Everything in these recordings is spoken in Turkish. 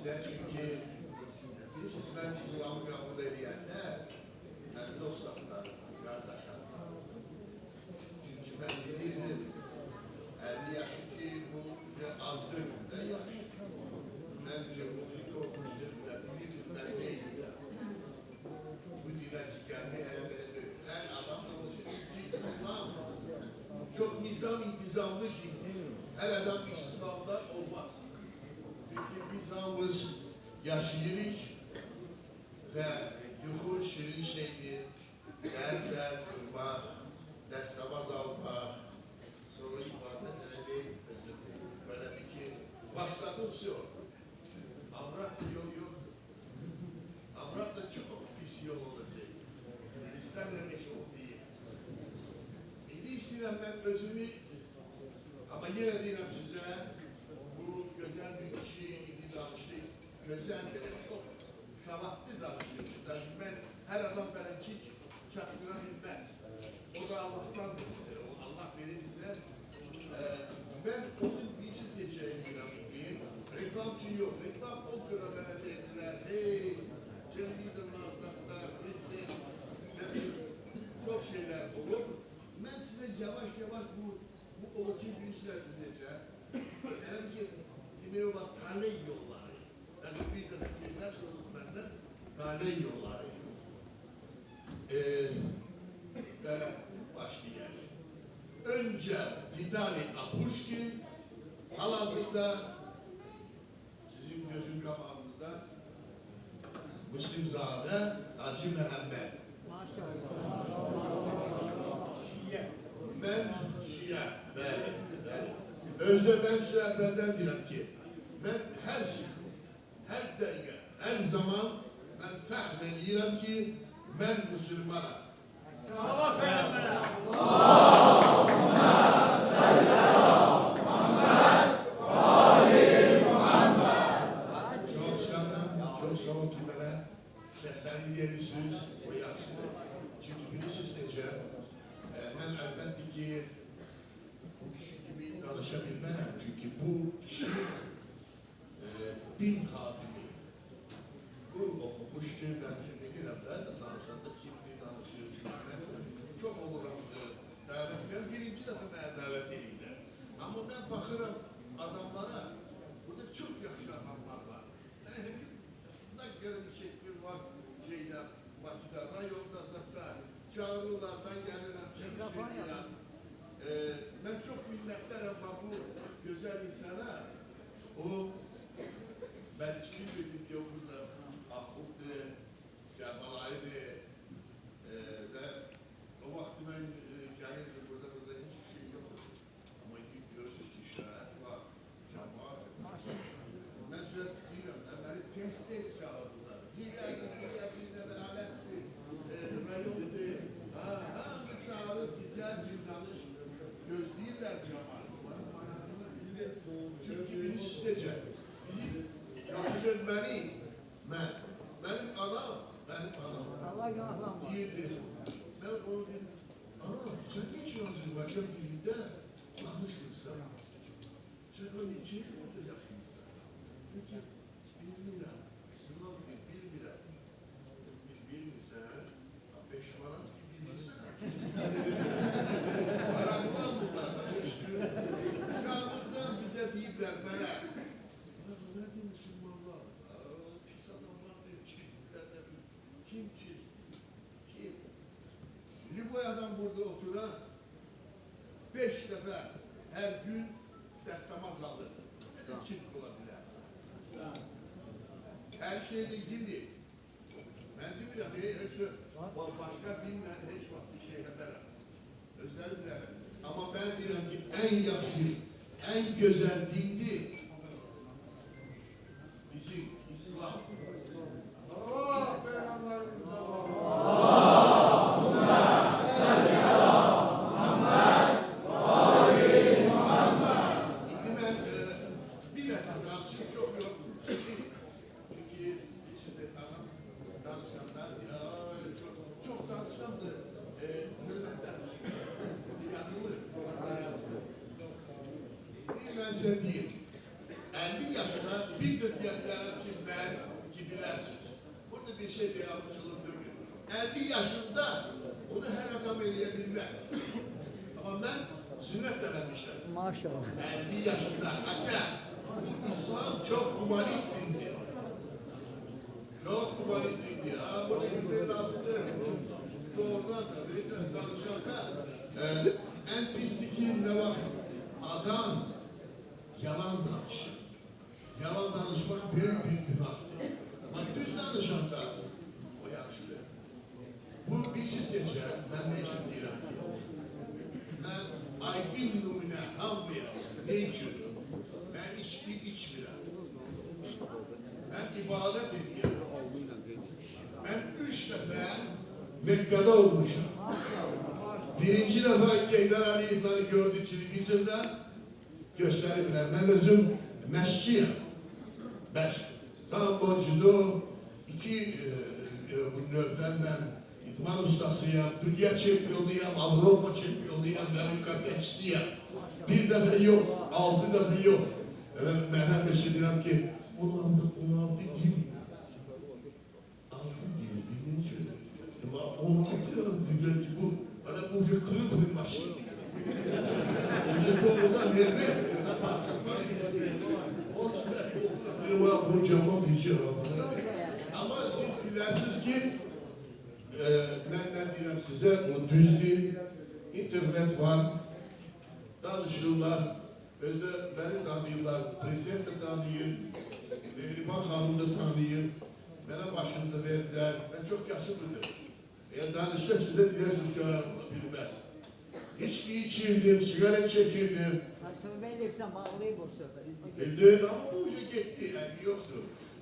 sizə, çünki bilirsiniz, mən İslamı qəbul edəndə mən dost adlarım, qardaş adlarım. Çünki mən bilirdim, 50 yaşı ki, bu az dövründə yaş. Mən cəmutlik olmuşdur və bilirdim, mən deyiləm. Bu dinə gəlmək elə belə deyil. Hər adam da olacaq ki, İslam çok nizam-intizamlı dindir. Her adam İslam'da olmaz. Çünkü nizamımız yaşayırıq ve yuxu şirin şeydir. Səhər durmaq, dəstəmaz almaq, sonra ibadet eləmək, belədir ki, başladıq yok. Avrat yol yoktur. Avrat da çok pis yol olacak. İstəmirəm yol değil. İndi istəyirəm mən özümü, ama yine deyirəm sizə, bu gözəl bir kişi indi danışır, gözəl belə çok savadlı danışır. Ben her adam belki çatdıra bilmez. O da Allah'tandır size, Allah verir size. Ben onun birisi diyeceğim indi. Reklamcı yok, reklam o fenomenə dediler. Hey, televizyonlar, uzaklar, çok şeyler olur. Ben size yavaş yavaş bu olacak birisler diyeceğim. Yani ki, demeyi olan tane yolları. Yani bir de kimler sorduk benden, tane yolları. Böyle başka yer. Önce Vitali Apuskin, halihazırda sizin gözün kafamızda Müslimzade Hacı Mehmet. Ben Şia, bəli. Özde ben size evvelden deyirəm ki, ben her sıkı, her dəqiqə, her zaman ben fəxr edirəm ki, ben Müslümanam. Salat Peyğəmbərə. Allahümme salli ala Muhammed ve ali Muhammed. Çok şadım, çok sağ olun ki bana seslerini verirsiniz, o yaxşı. Çünkü bilirsiniz necə, ben elbette ki bu kişi gibi danışabilmem. Çünkü bu kişi din hatimi. Bu okumuştur, ben şimdi bilirəm de danışanda kimdi danışıyorsunuz. Çok olurum davet. Ben birinci defa bana davet edeyim. Ama ben bakırım adamlara, burada çok yaxşı adamlar var. Yani ne kadar bir şekil var şeyde, Bakıda, rayonda zaten çağırırlar, ben gelirim, çalışıyorum. Ben çok minnettarım bu güzel insana. O, ben hiçbir bildim ki o burada Ahmet'ti, Cemal'aydı ve o vakti ben gelirdim burada hiçbir şey yoktu. Ama gidip diyorsun ki şahit var, Cemal. Ben söylüyorum, beni test çağırdılar. Zira bir aletti, rayondu. Hangi çağırır ki gel bir danış, göz değiller Cemal. Çünkü beni isteyecek. Yapacak benim anam. Allah günahlanma. Değildir. Ben onu dedim, anam sen niçin Azerbaycan dilinde konuşmuşsun? Sen onun için olacaksın. Peki 1 lira, sınav değil 1 lira. 1 lira, 5 manat gibi 1 lira. Paraktan bunlar, başa üstü. Şahımızdan bize deyipler bana. Ne diyor Müslümanlar? Pis adamlar diyor, çizgiler de kim çizdi? Kim? Liboya'dan burada oturan 5 defa her gün destamaz alır. Ne de çift olabilir? Her şeyde gindi. Ben demiyorum, başka dinle hiç vakti şeyle beraber. Özlerimle. Ama ben diyorum ki en yaxşı, en güzel dindi bizim İslam. Allah Peyğəmbərə. Şimdi ben bir defa danışım çok yorgunum. Çünkü içinde danışanlar çok danışan da hürmetten yazılır. Ben size diyeyim. 50 yaşına bir de diye dilerim ki ben gidilersiniz. Burada bir şey de yapmışılır değil. 50 yaşında onu her adam eleyebilmez. Ama ben sünnet denemişim. Maşallah. 50 yaşında hatta bu İslam çok humanist dindir. Çok humanist dindir. Ha burada bir razıdır. Doğrudan tabii danışanda en pisliki ne var? Adam yalan danışır. Yalan danışmak büyük bir günahtır. Ama düz danışanda o yaxşıdır. Bu bir siz geçer, ben ne için deyirəm ki, mən aydın nümunə hamıya ne için? Ben içki içmirəm. Ben ibadet edirəm. Ben 3 defa Mekke'de olmuşum. Birinci defa Geydar Aliyev beni gördü televizyonda gösterirler. Ben özüm mesciyim. 5. Sambocu'da 2 bu növden ben idman ustasıyım. Dünya şampiyonuyum, Avrupa şampiyonuyum, Amerika geçtiyim. Bir defa yok, 6 defa yok. Ben hem de şey diyorum ki 16 değil. 6 değil, birinci. Ama 16 diyor ki bu bana bu fikri koymuş. Onu doğrudan vermek, bu cama diyeceğim. Ama siz bilirsiniz ki ben diyeyim size o düzdü, internet var, danışırlar, özde beni tanıyorlar, prezident de tanıyor, Mehriban Hanım da tanıyor, bana başınıza verdiler, ben çok yaşlıdır. Danışsa size diyorsunuz ki bilmez. İçki içirdim, sigara çekirdim. Tövbe edipsen bağlayıp o söhbeti. Bildim ama bu uca gitti, yani yoktu.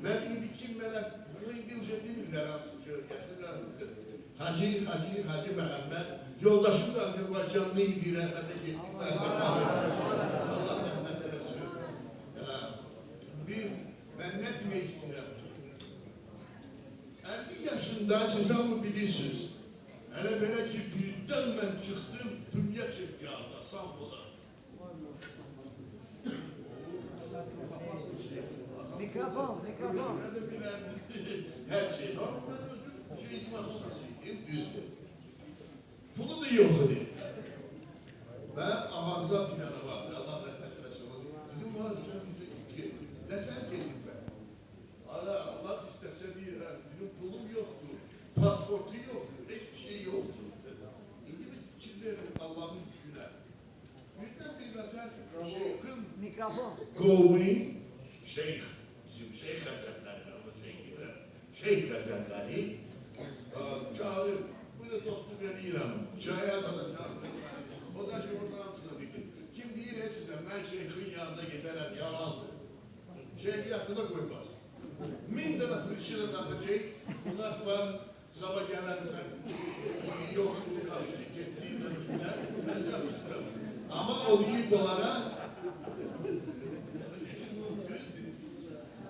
Ben indi kim bana, bunu indi uca demirler artık, yaşlılarımızı. Hacı Mehmet, yoldaşım da Azerbaycanlı idi, rahmete gitti. Allah rahmet eylesin. Ben ne demek istiyorum? 50 yaşında siz ama bilirsiniz. Hele böyle ki birden ben çıktım, dünya çıktı Allah, Sambola. Mikrofon. Her şey var. Ben idman ustasıydım, düzdü. Pulu da yoktu. Ben avanza bir tane vardı, Allah rahmet eylesin. Dedim var, ne terk ettim ben? Allah istese değil, benim pulum yoktu, pasportu yoktu, hiçbir şey yoktu. Şimdi biz kimlerin Allah'ın gücüne. Birden bir vatan şeyhim, Mikrofon. kavmi, şeyh, bizim şeyh hazretleri, şeyh hazretleri, çağırır, bu da dostu veriyorum, çaya da çağırır. O da şey oradan altına dikir. Kim değil size, ben şeyhin yanında giderim, yalandır. Şeyhi yakına koymaz. 1000 tane pırşırı takacak, bunlar var, sabah gelensen, yok, gittiğinde günler, ben yapacağım. Ama o büyük dolara,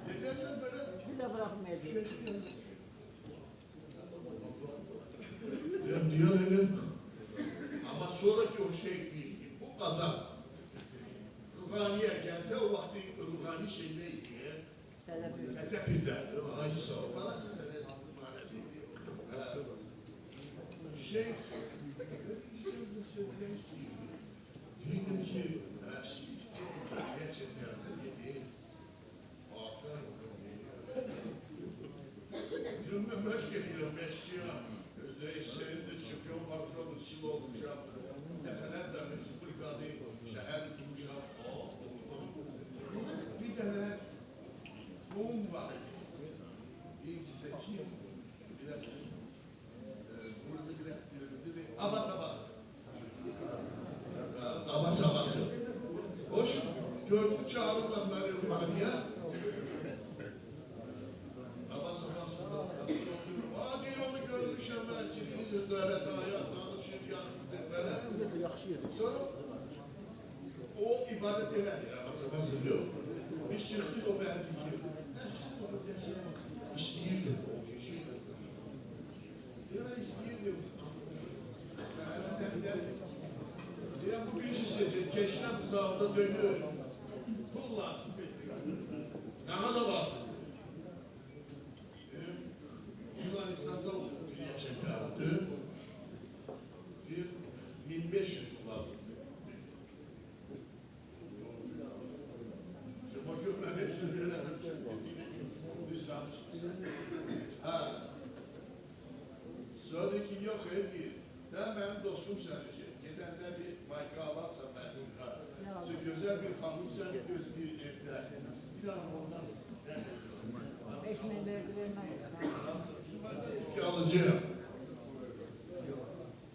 ne dersen böyle, Bir de bırakmayacağım. diyor öyle. Ama sonraki o şey değil ki, bu adam, ruhaniye gelse o vakti ruhani şey neydi? Tezepirler. Ay sağ ol. Bana söyle. Şey, dedim ki, gerçekten dedi, aferin. Cümle meş geliyor, meşya. Özde eşlerinde çıkıyor, patron usul olmuşam. Defeler demesi, brigadi, şehir kurmuşam. Bir tane doğum var. İyi size kim? Biraz burada biraz dilimizi de abas. Abas. Hoş gördüm çağırırlar beni ruhaniye. Abas. Diyor onu görmüşüm ben. Çiliğiniz öyle daya danışır yansıdır böyle. Sonra o ibadet eder. Abas diyor. Biz çıktık o beğendik. İsteyirdim. Ben isteyirdim. Ya bu birisi seçecek. Keşref uzağında dönüyor. Pul lazım. Daha da lazım. Yok değil. Ben benim dostum sensin. Geçen de bir marka alarsan ben sen güzel bir hanım seni gözlüğü evde. Bir daha ondan 5 bin verdi vermez. iki alacağım.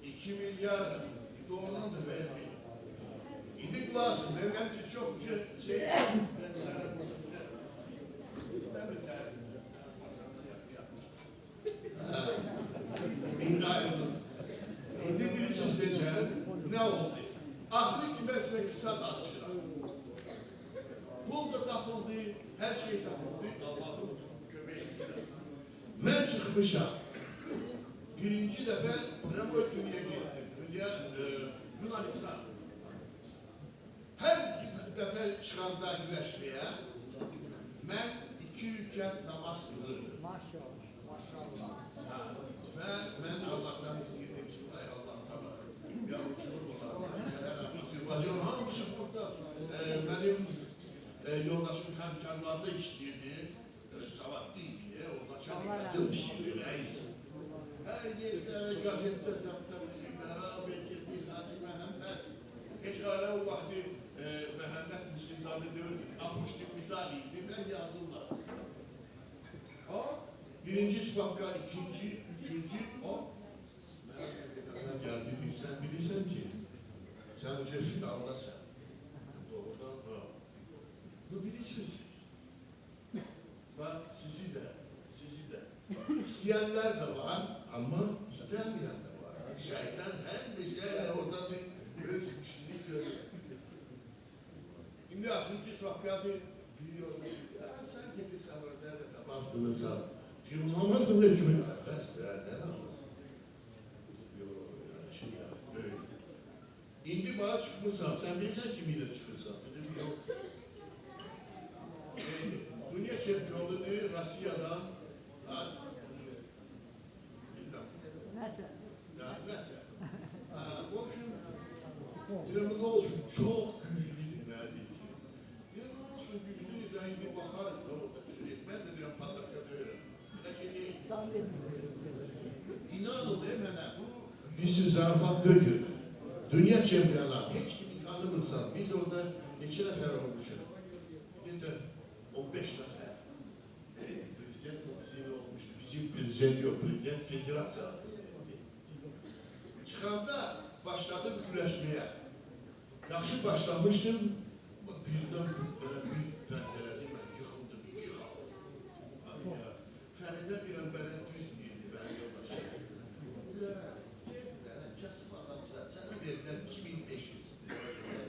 2 milyar doğrulandı verdi. İndi klasın. Bence çok şey. Ben sana İndi bilirsiniz geçen ne oldu? Ahri ki ben size kısa danışırım. Pul da tapıldı, her şey tapıldı. Allah'ın kömeği. Ben çıkmışam. Birinci defa Remo Dünya gittim. Dünya Yunanistan. Her defa çıkanda güreşmeye ben 2 rükût namaz kılırdım. Maşallah. Ve ben Allah'tan istedim ki ay Allah tamam. Ya uçulur olan. Azerbaycan hamısı burada. Benim yoldaşım hemkarlarda işlirdi. Savat değil ki. Onlar çok işlirdi. Her yerde gazette zapta beraber getirdi. Hacı Mehmet. Hiç hala o vakti Mehmet Müslüman'ı dövdük. Apostlik mitaliydi. Ben yazdılar. O birinci sıfaka, ikinci, üçüncü o. Sen geldi sen bilirsen ki sen önce finaldasın. Doğrudan o. Bu bilirsiniz. Bak sizi de isteyenler de var ama istemeyen de var. Şeytan her bir şeyle orada da göz güçlü görüyor. Şimdi aslında sohbeti biliyordu. Ya sen gidin sabırda ve tabahtınıza. Diyorum olmaz mı ne gibi? Ne olmaz? Yok yani şey ya. Böyle. İndi bana çıkmışsan, sen bilirsen kimiyle çıkırsan. Dedim yok. Dünya şampiyonluğu Rusya'dan Nasıl? Neyse. O gün diyorum ne olsun çok güçlüydü neredeydi. Diyorum ne olsun güçlüydü ben bir bakarım da orada çürüyecek. Ben de diyorum patlaka döverim. İnanın hemen bu bir zarafat dökür. Dünya şampiyonlar hiç kimi tanımırsan biz orada geçen sefer olmuşuz. Bir de 15 nefer. Prezident ofisiyle olmuştu. Bizim prezident yok. Prezident federasyon. Çıkanda başladım güreşmeye. Yaxşı başlamıştım. Ama birden böyle bir fəndələdim. Ben yıkıldım. Fərədə deyirəm, bana düz deyildi. Ben yoldaşım. Dediler, kasım adamsa sana verirler 2500.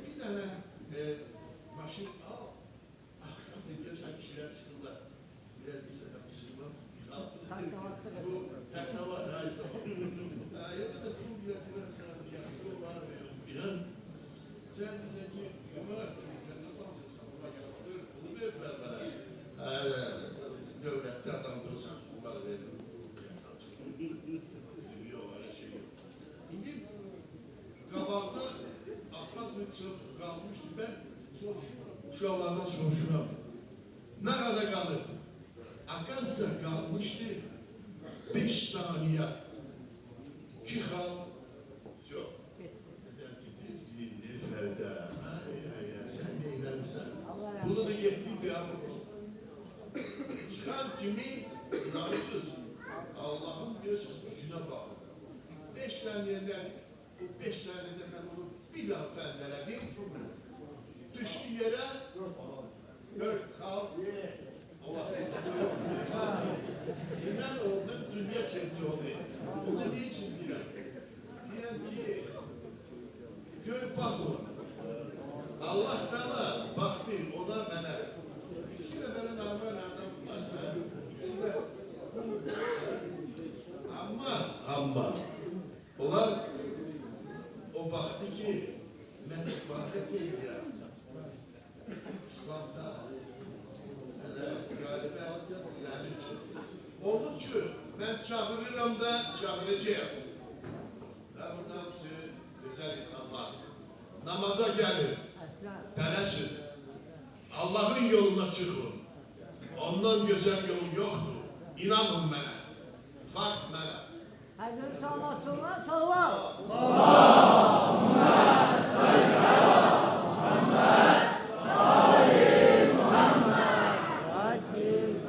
Bir tane maşın al. Akşam da geçen kişiler çıktılar. Biraz bir sene Müslüman. Bu tersavat, haysavat. Ya da pul yatırırsan, yapıyorlar. Sen diyecek ki, üniversitede bunu verdiler bana. Devlette adam dursan, bunları veriyor. Yok, öyle şey yok. Şimdi kabağda akaz ve çöp kalmıştı. Ben uşaklardan soruşuram. Ne kadar kalır? Akaz da kalmıştı. 5 saniye. 2 hal. Yok. Neden gitti? Ferda. Sen de inanırsan. Bunu da gitti bir abi. Çıkan kimi inanırsız. Allah'ın diyorsunuz gücüne bakın. 5 saniyeden, bu 5 saniyede ben onu bir daha fendeledim. Düştü yere 4 kal. İnan oldum dünya şampiyonu. Bunu niçin diyor? Diyen ki gör bakın. Allah Teala baktı ona bana. İkisi de bana namra nereden bulacak? İkisi de ama onlar o baktı ki ben ibadet değil ya. İslam'da galiba zahir için. Onun için ben çağırırım da çağıracağım. Ve buradan güzel insanlar namaza gelin. Tələsin. Allah'ın yoluna çıkın. Ondan güzel yol yoktur. İnanın bana. Fark bana. Salasınlar sağlam.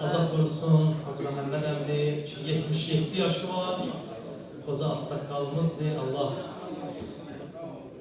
Allah korusun Hacı Məhəmməd əmdi ki 77 yaşı var. Koca aksakalımızdır. Allah